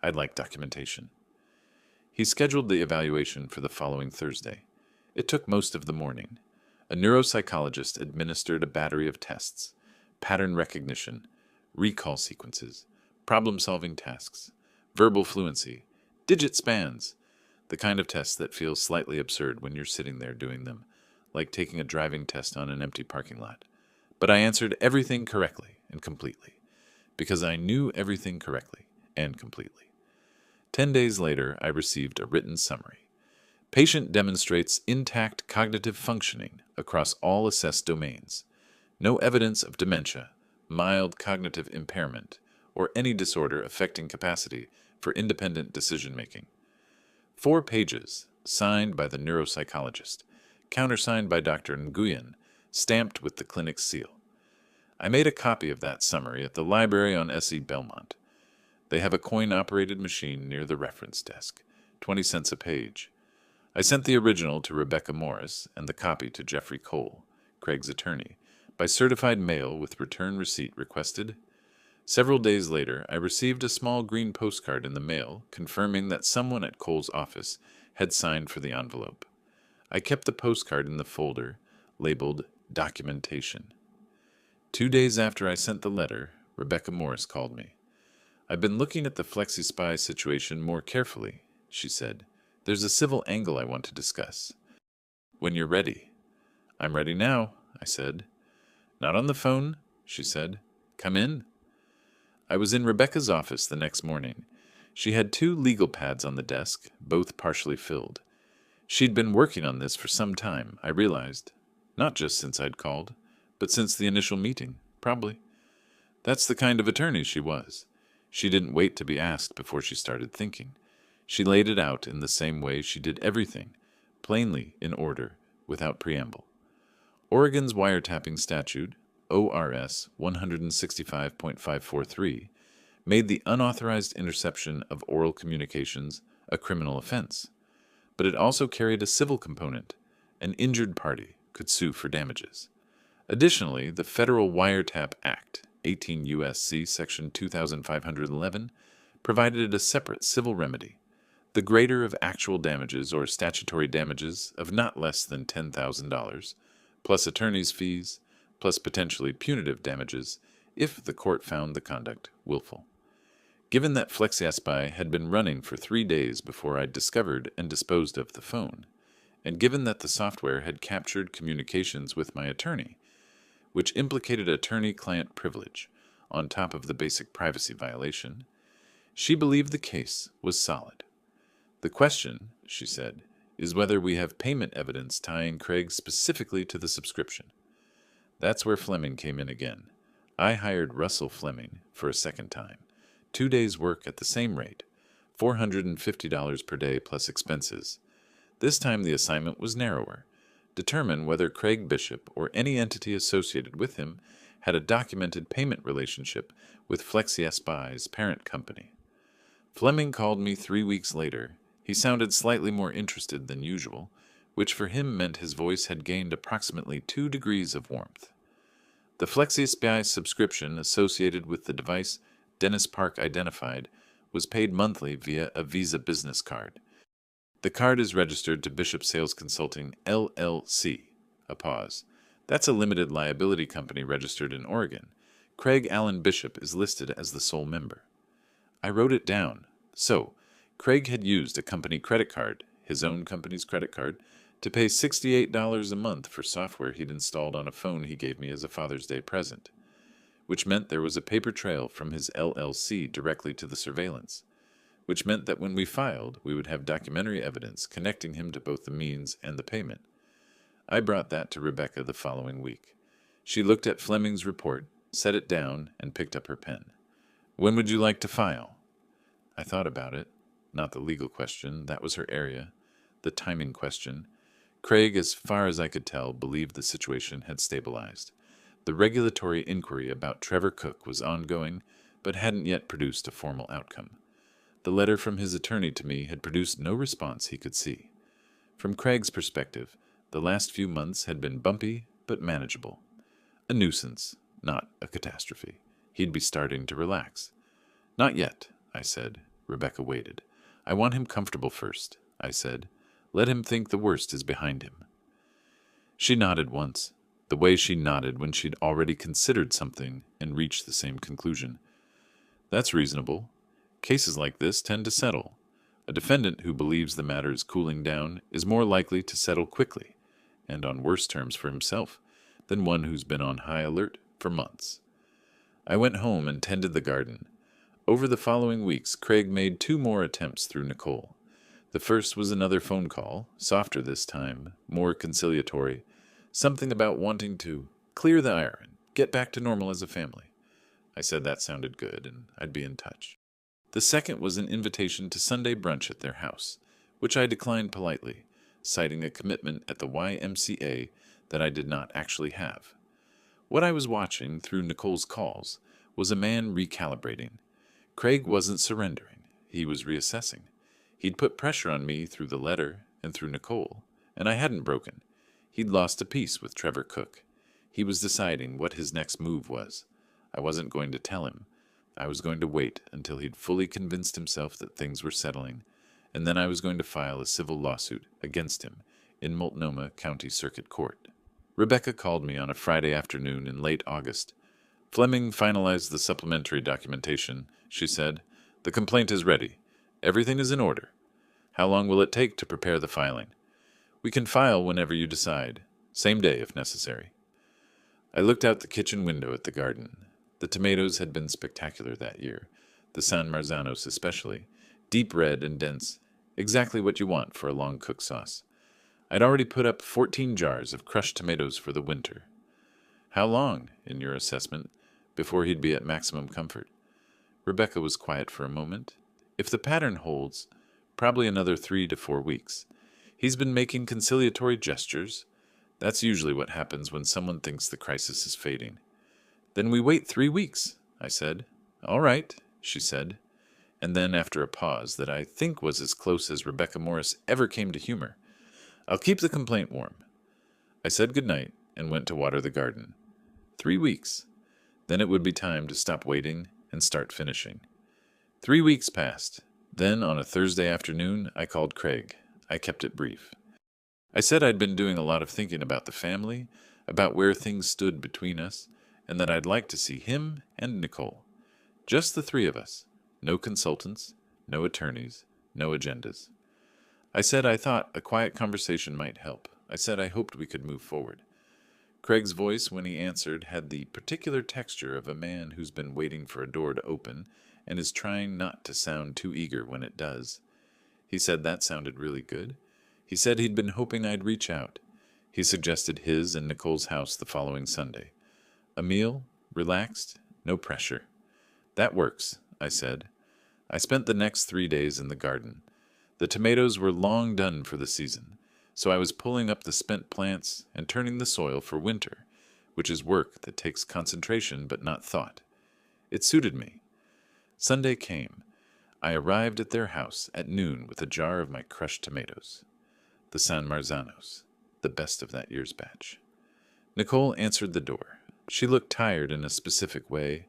I'd like documentation. He scheduled the evaluation for the following Thursday. It took most of the morning. A neuropsychologist administered a battery of tests, pattern recognition, recall sequences, problem-solving tasks, verbal fluency, digit spans, the kind of tests that feel slightly absurd when you're sitting there doing them, like taking a driving test on an empty parking lot. But I answered everything correctly and completely, because I knew everything correctly and completely. 10 days later, I received a written summary. Patient demonstrates intact cognitive functioning across all assessed domains. No evidence of dementia, mild cognitive impairment, or any disorder affecting capacity for independent decision-making. 4 pages, signed by the neuropsychologist, countersigned by Dr. Nguyen, stamped with the clinic's seal. I made a copy of that summary at the library on S.E. Belmont. They have a coin-operated machine near the reference desk, 20 cents a page. I sent the original to Rebecca Morris and the copy to Jeffrey Cole, Craig's attorney, by certified mail with return receipt requested. Several days later, I received a small green postcard in the mail confirming that someone at Cole's office had signed for the envelope. I kept the postcard in the folder labeled Documentation. 2 days after I sent the letter, Rebecca Morris called me. "I've been looking at the FlexiSpy situation more carefully," she said. "There's a civil angle I want to discuss." "When you're ready." "I'm ready now," I said. "Not on the phone," she said. "Come in." I was in Rebecca's office the next morning. She had 2 legal pads on the desk, both partially filled. She'd been working on this for some time, I realized. Not just since I'd called, but since the initial meeting, probably. That's the kind of attorney she was. She didn't wait to be asked before she started thinking. She laid it out in the same way she did everything, plainly in order, without preamble. Oregon's wiretapping statute, ORS 165.543, made the unauthorized interception of oral communications a criminal offense, but it also carried a civil component. An injured party could sue for damages. Additionally, the Federal Wiretap Act, 18 U.S.C. Section 2511, provided a separate civil remedy, the greater of actual damages or statutory damages of not less than $10,000, plus attorney's fees, plus potentially punitive damages if the court found the conduct willful. Given that FlexiSpy had been running for 3 days before I discovered and disposed of the phone, and given that the software had captured communications with my attorney, which implicated attorney-client privilege on top of the basic privacy violation, she believed the case was solid. "The question," she said, "is whether we have payment evidence tying Craig specifically to the subscription." That's where Fleming came in again. I hired Russell Fleming for a second time. 2 days' work at the same rate, $450 per day plus expenses. This time the assignment was narrower. Determine whether Craig Bishop or any entity associated with him had a documented payment relationship with FlexiSpy's parent company. Fleming called me 3 weeks later. He sounded slightly more interested than usual, which for him meant his voice had gained approximately 2 degrees of warmth. The FlexiSpy subscription associated with the device Dennis Park identified was paid monthly via a Visa business card. The card is registered to Bishop Sales Consulting, LLC. A pause. That's a limited liability company registered in Oregon. Craig Allen Bishop is listed as the sole member. I wrote it down. So, Craig had used a company credit card, his own company's credit card, to pay $68 a month for software he'd installed on a phone he gave me as a Father's Day present, which meant there was a paper trail from his LLC directly to the surveillance, which meant that when we filed, we would have documentary evidence connecting him to both the means and the payment. I brought that to Rebecca the following week. She looked at Fleming's report, set it down, and picked up her pen. "When would you like to file?" I thought about it. Not the legal question, that was her area. The timing question. Craig, as far as I could tell, believed the situation had stabilized. The regulatory inquiry about Trevor Cook was ongoing, but hadn't yet produced a formal outcome. The letter from his attorney to me had produced no response he could see. From Craig's perspective, the last few months had been bumpy but manageable. A nuisance, not a catastrophe. He'd be starting to relax. "Not yet," I said. Rebecca waited. "I want him comfortable first," I said. "Let him think the worst is behind him." She nodded once, the way she nodded when she'd already considered something and reached the same conclusion. "That's reasonable. Cases like this tend to settle. A defendant who believes the matter is cooling down is more likely to settle quickly, and on worse terms for himself, than one who's been on high alert for months." I went home and tended the garden. Over the following weeks, Craig made 2 more attempts through Nicole. The first was another phone call, softer this time, more conciliatory, something about wanting to clear the air and get back to normal as a family. I said that sounded good, and I'd be in touch. The second was an invitation to Sunday brunch at their house, which I declined politely, citing a commitment at the YMCA that I did not actually have. What I was watching through Nicole's calls was a man recalibrating. Craig wasn't surrendering. He was reassessing. He'd put pressure on me through the letter and through Nicole, and I hadn't broken. He'd lost a peace with Trevor Cook. He was deciding what his next move was. I wasn't going to tell him. I was going to wait until he'd fully convinced himself that things were settling, and then I was going to file a civil lawsuit against him in Multnomah County Circuit Court. Rebecca called me on a Friday afternoon in late August. Fleming finalized the supplementary documentation, she said. The complaint is ready. Everything is in order. How long will it take to prepare the filing? We can file whenever you decide. Same day, if necessary. I looked out the kitchen window at the garden. The tomatoes had been spectacular that year, the San Marzanos especially, deep red and dense, exactly what you want for a long cook sauce. I'd already put up 14 jars of crushed tomatoes for the winter. How long, in your assessment, before he'd be at maximum comfort? Rebecca was quiet for a moment. If the pattern holds, probably another 3 to 4 weeks. He's been making conciliatory gestures. That's usually what happens when someone thinks the crisis is fading. Then we wait 3 weeks, I said. All right, she said. And then, after a pause that I think was as close as Rebecca Morris ever came to humor, I'll keep the complaint warm. I said good night and went to water the garden. 3 weeks. Then it would be time to stop waiting and start finishing. 3 weeks passed. Then, on a Thursday afternoon, I called Craig. I kept it brief. I said I'd been doing a lot of thinking about the family, about where things stood between us, and that I'd like to see him and Nicole. Just the three of us. No consultants, no attorneys, no agendas. I said I thought a quiet conversation might help. I said I hoped we could move forward. Craig's voice, when he answered, had the particular texture of a man who's been waiting for a door to open and is trying not to sound too eager when it does. He said that sounded really good. He said he'd been hoping I'd reach out. He suggested his and Nicole's house the following Sunday. A meal, relaxed, no pressure. That works, I said. I spent the next 3 days in the garden. The tomatoes were long done for the season, so I was pulling up the spent plants and turning the soil for winter, which is work that takes concentration but not thought. It suited me. Sunday came. I arrived at their house at noon with a jar of my crushed tomatoes. The San Marzanos, the best of that year's batch. Nicole answered the door. She looked tired in a specific way,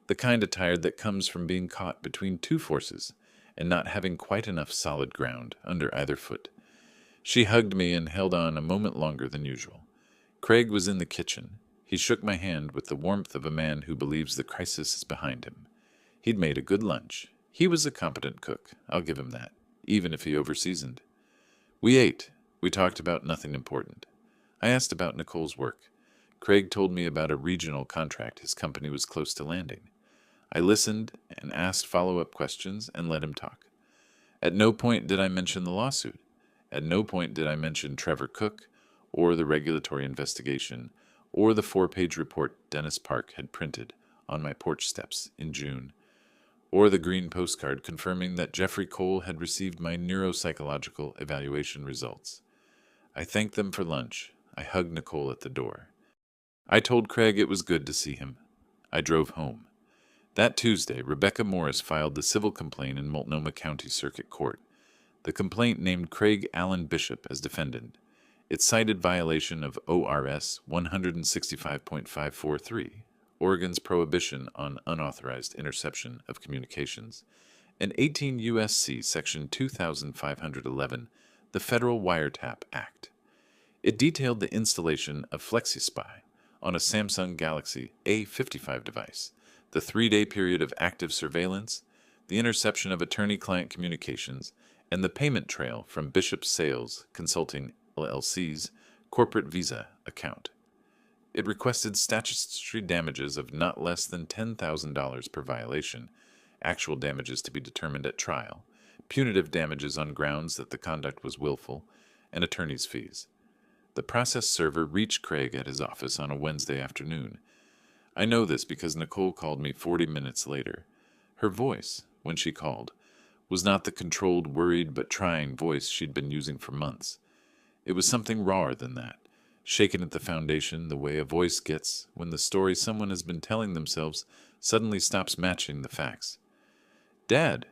the kind of tired that comes from being caught between two forces and not having quite enough solid ground under either foot. She hugged me and held on a moment longer than usual. Craig was in the kitchen. He shook my hand with the warmth of a man who believes the crisis is behind him. He'd made a good lunch. He was a competent cook, I'll give him that, even if he overseasoned. We ate. We talked about nothing important. I asked about Nicole's work. Craig told me about a regional contract his company was close to landing. I listened and asked follow-up questions and let him talk. At no point did I mention the lawsuit. At no point did I mention Trevor Cook, or the regulatory investigation, or the 4-page report Dennis Park had printed on my porch steps in June, or the green postcard confirming that Jeffrey Cole had received my neuropsychological evaluation results. I thanked them for lunch. I hugged Nicole at the door. I told Craig it was good to see him. I drove home. That Tuesday, Rebecca Morris filed the civil complaint in Multnomah County Circuit Court. The complaint named Craig Allen Bishop as defendant. It cited violation of ORS 165.543, Oregon's prohibition on unauthorized interception of communications, and 18 U.S.C. Section 2511, the Federal Wiretap Act. It detailed the installation of FlexiSpy on a Samsung Galaxy A55 device, the 3-day period of active surveillance, the interception of attorney-client communications, and the payment trail from Bishop Sales Consulting LLC's corporate Visa account. It requested statutory damages of not less than $10,000 per violation, actual damages to be determined at trial, punitive damages on grounds that the conduct was willful, and attorney's fees. The process server reached Craig at his office on a Wednesday afternoon. I know this because Nicole called me 40 minutes later. Her voice, when she called, was not the controlled, worried, but trying voice she'd been using for months. It was something rawer than that, shaken at the foundation the way a voice gets when the story someone has been telling themselves suddenly stops matching the facts. Dad,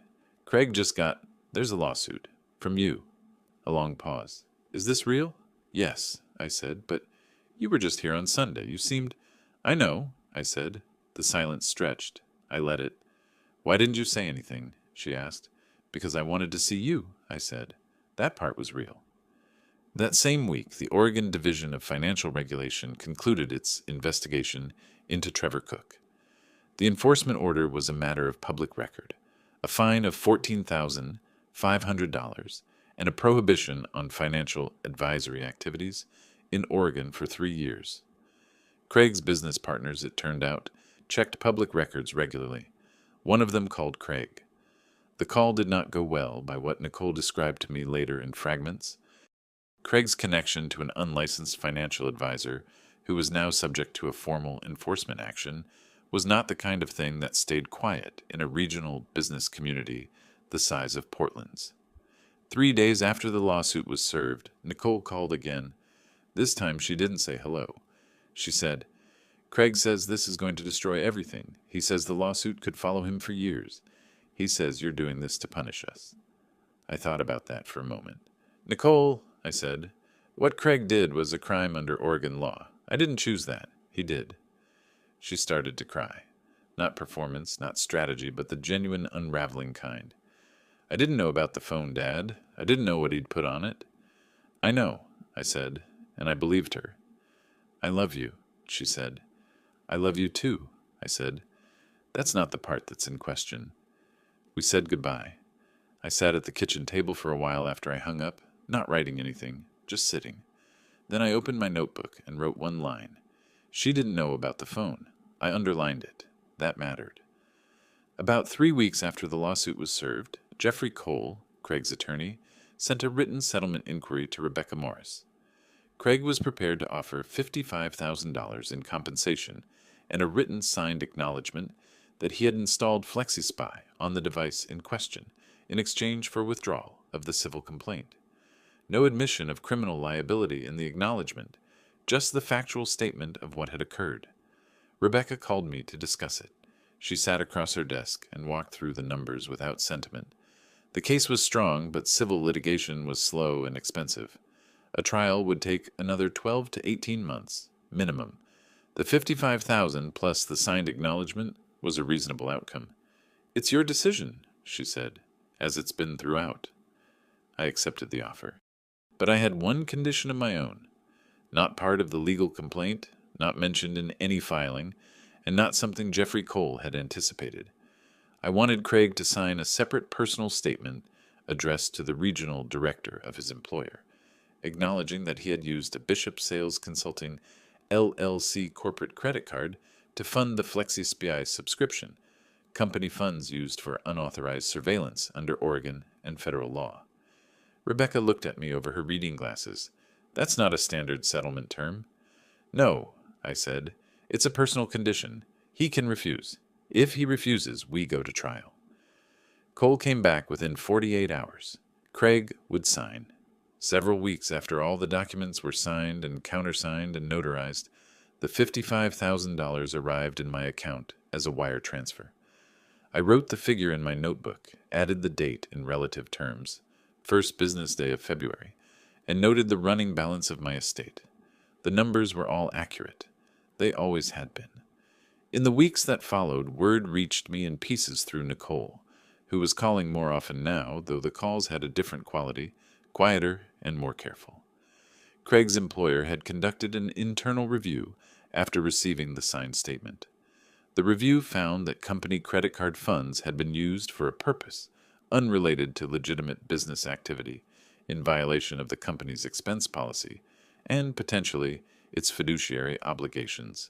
Craig just got, there's a lawsuit, from you. A long pause. Is this real? Yes, I said, but you were just here on Sunday. You seemed... I know, I said. The silence stretched. I let it. Why didn't you say anything? She asked. Because I wanted to see you, I said. That part was real. That same week, the Oregon Division of Financial Regulation concluded its investigation into Trevor Cook. The enforcement order was a matter of public record, a fine of $14,500 and a prohibition on financial advisory activities in Oregon for 3 years. Craig's business partners, it turned out, checked public records regularly. One of them called Craig. The call did not go well by what Nicole described to me later in fragments. Craig's connection to an unlicensed financial advisor, who was now subject to a formal enforcement action, was not the kind of thing that stayed quiet in a regional business community the size of Portland's. 3 days after the lawsuit was served, Nicole called again. This time she didn't say hello. She said, "Craig says this is going to destroy everything. He says the lawsuit could follow him for years. He says you're doing this to punish us." I thought about that for a moment. "Nicole," I said, "what Craig did was a crime under Oregon law. I didn't choose that. He did." She started to cry. Not performance, not strategy, but the genuine unraveling kind. "I didn't know about the phone, Dad. I didn't know what he'd put on it." "I know," I said, and I believed her. "I love you," she said. "I love you too," I said. "That's not the part that's in question." We said goodbye. I sat at the kitchen table for a while after I hung up, not writing anything, just sitting. Then I opened my notebook and wrote one line. She didn't know about the phone. I underlined it. That mattered. About 3 weeks after the lawsuit was served, Jeffrey Cole, Craig's attorney, sent a written settlement inquiry to Rebecca Morris. Craig was prepared to offer $55,000 in compensation and a written signed acknowledgement that he had installed FlexiSpy on the device in question in exchange for withdrawal of the civil complaint. No admission of criminal liability in the acknowledgement, just the factual statement of what had occurred. Rebecca called me to discuss it. She sat across her desk and walked through the numbers without sentiment. The case was strong, but civil litigation was slow and expensive. A trial would take another 12 to 18 months, minimum. The $55,000 plus the signed acknowledgement was a reasonable outcome. "It's your decision," she said, "as it's been throughout." I accepted the offer. But I had one condition of my own. Not part of the legal complaint, not mentioned in any filing, and not something Jeffrey Cole had anticipated. I wanted Craig to sign a separate personal statement addressed to the regional director of his employer, acknowledging that he had used a Bishop Sales Consulting LLC corporate credit card to fund the FlexiSpy subscription, company funds used for unauthorized surveillance under Oregon and federal law. Rebecca looked at me over her reading glasses. "That's not a standard settlement term." "No," I said. "It's a personal condition. He can refuse. If he refuses, we go to trial." Cole came back within 48 hours. Craig would sign. Several weeks after all the documents were signed and countersigned and notarized, the $55,000 arrived in my account as a wire transfer. I wrote the figure in my notebook, added the date in relative terms, first business day of February, and noted the running balance of my estate. The numbers were all accurate. They always had been. In the weeks that followed, word reached me in pieces through Nicole, who was calling more often now, though the calls had a different quality, quieter and more careful. Craig's employer had conducted an internal review after receiving the signed statement. The review found that company credit card funds had been used for a purpose unrelated to legitimate business activity, in violation of the company's expense policy, and potentially its fiduciary obligations.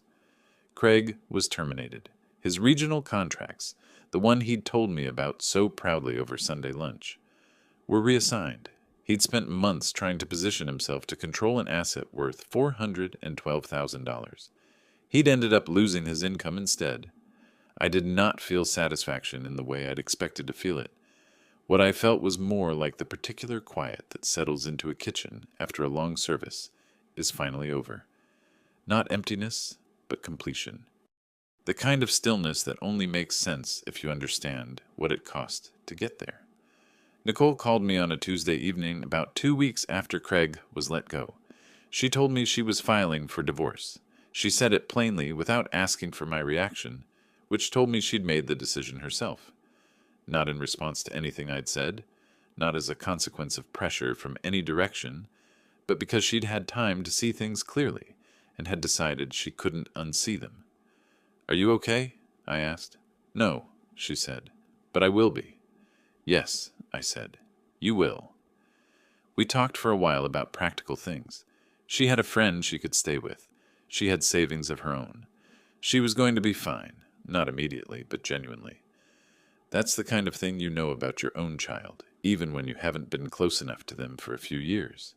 Craig was terminated. His regional contracts, the one he'd told me about so proudly over Sunday lunch, were reassigned. He'd spent months trying to position himself to control an asset worth $412,000. He'd ended up losing his income instead. I did not feel satisfaction in the way I'd expected to feel it. What I felt was more like the particular quiet that settles into a kitchen after a long service is finally over. Not emptiness, but completion. The kind of stillness that only makes sense if you understand what it cost to get there. Nicole called me on a Tuesday evening about 2 weeks after Craig was let go. She told me she was filing for divorce. She said it plainly without asking for my reaction, which told me she'd made the decision herself. Not in response to anything I'd said, not as a consequence of pressure from any direction, but because she'd had time to see things clearly and had decided she couldn't unsee them. "Are you okay?" I asked. No, she said, but I will be. Yes, I said, you will. We talked for a while about practical things. She had a friend she could stay with. She had savings of her own. She was going to be fine, not immediately, but genuinely. That's the kind of thing you know about your own child, even when you haven't been close enough to them for a few years.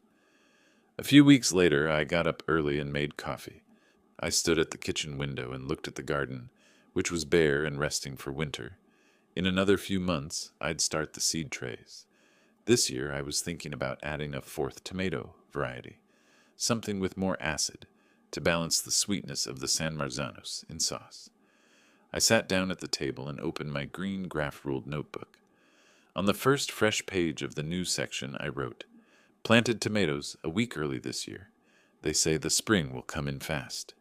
A few weeks later, I got up early and made coffee. I stood at the kitchen window and looked at the garden, which was bare and resting for winter. In another few months, I'd start the seed trays. This year, I was thinking about adding a fourth tomato variety, something with more acid, to balance the sweetness of the San Marzanos in sauce. I sat down at the table and opened my green graph-ruled notebook. On the first fresh page of the news section, I wrote, "Planted tomatoes a week early this year. They say the spring will come in fast."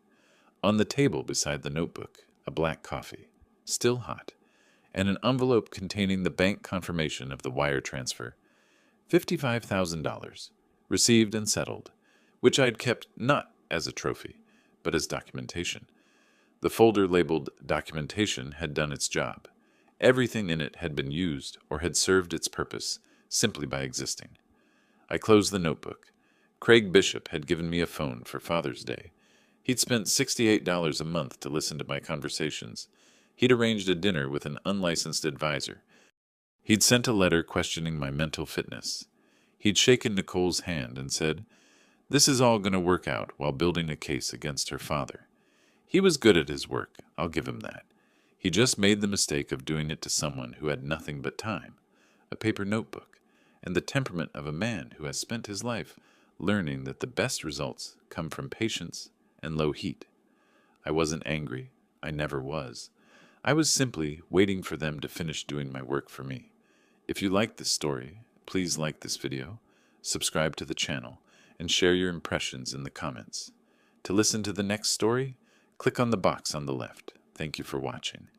On the table beside the notebook, a black coffee, still hot, and an envelope containing the bank confirmation of the wire transfer. $55,000, received and settled, which I'd kept not as a trophy, but as documentation. The folder labeled Documentation had done its job. Everything in it had been used or had served its purpose simply by existing. I closed the notebook. Craig Bishop had given me a phone for Father's Day. He'd spent $68 a month to listen to my conversations. He'd arranged a dinner with an unlicensed advisor. He'd sent a letter questioning my mental fitness. He'd shaken Nicole's hand and said, "This is all going to work out," while building a case against her father. He was good at his work, I'll give him that. He just made the mistake of doing it to someone who had nothing but time, a paper notebook, and the temperament of a man who has spent his life learning that the best results come from patience and low heat. I wasn't angry. I never was. I was simply waiting for them to finish doing my work for me. If you like this story, please like this video, subscribe to the channel, and share your impressions in the comments. To listen to the next story, click on the box on the left. Thank you for watching.